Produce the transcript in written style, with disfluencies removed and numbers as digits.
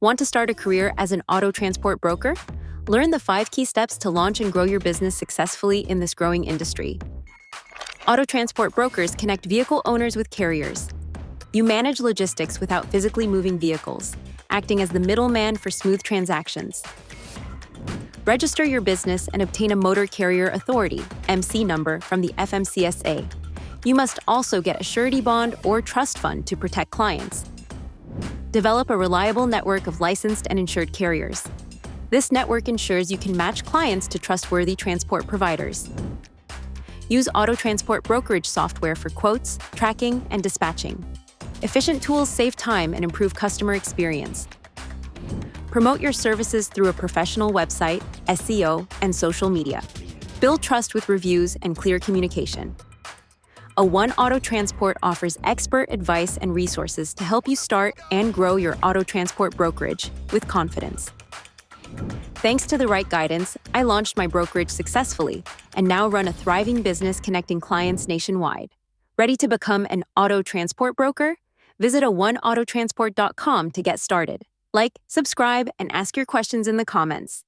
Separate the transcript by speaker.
Speaker 1: Want to start a career as an auto transport broker? Learn the 5 key steps to launch and grow your business successfully in this growing industry. Auto transport brokers connect vehicle owners with carriers. You manage logistics without physically moving vehicles, acting as the middleman for smooth transactions. Register your business and obtain a Motor Carrier Authority (MC) number from the FMCSA. You must also get a surety bond or trust fund to protect clients. Develop a reliable network of licensed and insured carriers. This network ensures you can match clients to trustworthy transport providers. Use auto transport brokerage software for quotes, tracking, and dispatching. Efficient tools save time and improve customer experience. Promote your services through a professional website, SEO, and social media. Build trust with reviews and clear communication. A One Auto Transport offers expert advice and resources to help you start and grow your auto transport brokerage with confidence. Thanks to the right guidance, I launched my brokerage successfully and now run a thriving business connecting clients nationwide. Ready to become an auto transport broker? Visit oneautotransport.com to get started. Like, subscribe, and ask your questions in the comments.